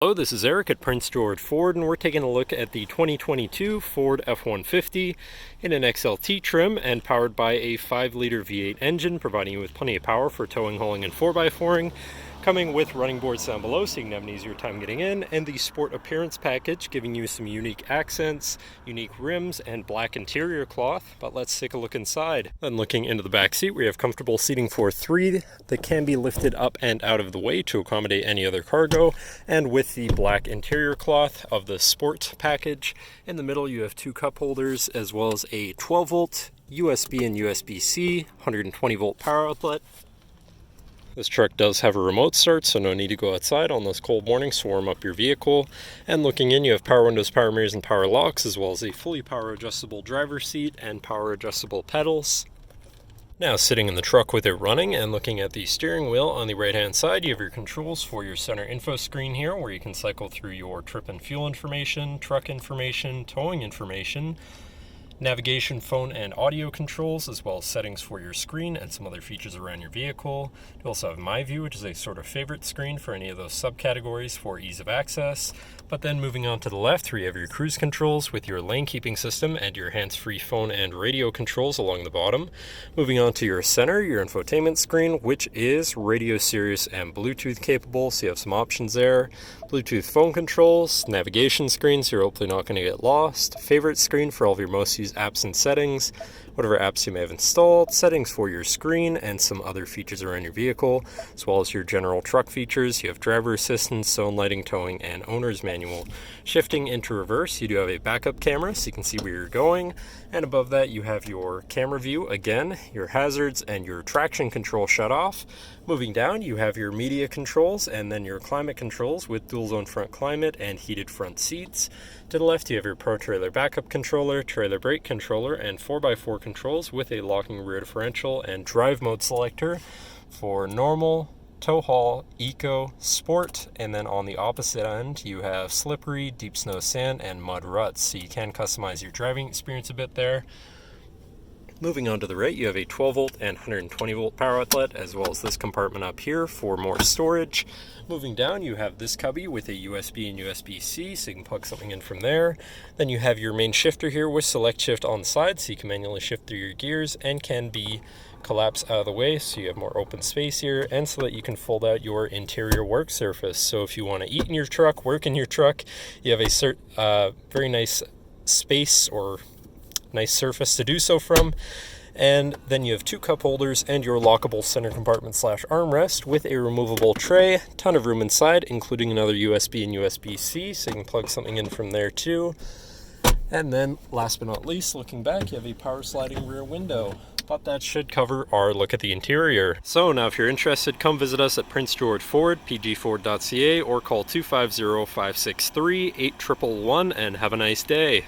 Hello, this is Eric at Prince George Ford, and we're taking a look at the 2022 Ford F-150 in an XLT trim and powered by a 5-liter V8 engine, providing you with plenty of power for towing, hauling, and 4x4ing. Coming with running boards down below so you can have an easier time getting in, and the Sport Appearance Package, giving you some unique accents, unique rims, and black interior cloth. But let's take a look inside. Then looking into the back seat, we have comfortable seating for 3 that can be lifted up and out of the way to accommodate any other cargo, and with the black interior cloth of the Sport Package. In the middle you have 2 cup holders as well as a 12-volt USB and USB-C 120-volt power outlet. This truck does have a remote start, so no need to go outside on those cold mornings to warm up your vehicle. And looking in, you have power windows, power mirrors, and power locks, as well as a fully power adjustable driver's seat and power adjustable pedals. Now sitting in the truck with it running and looking at the steering wheel, on the right hand side you have your controls for your center info screen here, where you can cycle through your trip and fuel information, truck information, towing information, navigation, phone, and audio controls, as well as settings for your screen and some other features around your vehicle. You also have My View, which is a sort of favorite screen for any of those subcategories for ease of access. But then moving on to the left, where you have your cruise controls with your lane keeping system and your hands-free phone and radio controls along the bottom. Moving on to your center, your infotainment screen, which is radio, Sirius, and Bluetooth capable, so you have some options there. Bluetooth phone controls, navigation screen, so you're hopefully not going to get lost. Favorite screen for all of your most used apps and settings, whatever apps you may have installed, settings for your screen, and some other features around your vehicle, as well as your general truck features. You have driver assistance, zone lighting, towing, and owner's manual. Shifting into reverse, you do have a backup camera so you can see where you're going, and above that you have your camera view again, your hazards, and your traction control shut off. Moving down, you have your media controls and then your climate controls with dual zone front climate and heated front seats. To the left, you have your Pro Trailer backup controller, trailer brake controller, and 4x4 controls with a locking rear differential and drive mode selector for normal, tow haul, eco, sport, and then on the opposite end you have slippery, deep snow, sand, and mud ruts, so you can customize your driving experience a bit there. Moving on to the right, you have a 12-volt and 120-volt power outlet, as well as this compartment up here for more storage. Moving down, you have this cubby with a USB and USB-C, so you can plug something in from there. Then you have your main shifter here with select shift on the side, so you can manually shift through your gears and can be collapsed out of the way, so you have more open space here, and so that you can fold out your interior work surface. So if you want to eat in your truck, work in your truck, you have a very nice space or nice surface to do so from. And then you have 2 cup holders and your lockable center compartment / armrest with a removable tray. Ton of room inside, including another USB and USB-C, so you can plug something in from there too. And then last but not least, looking back, you have a power sliding rear window. But that should cover our look at the interior. So now if you're interested, come visit us at Prince George Ford, pgford.ca, or call 250-563-8111 and have a nice day.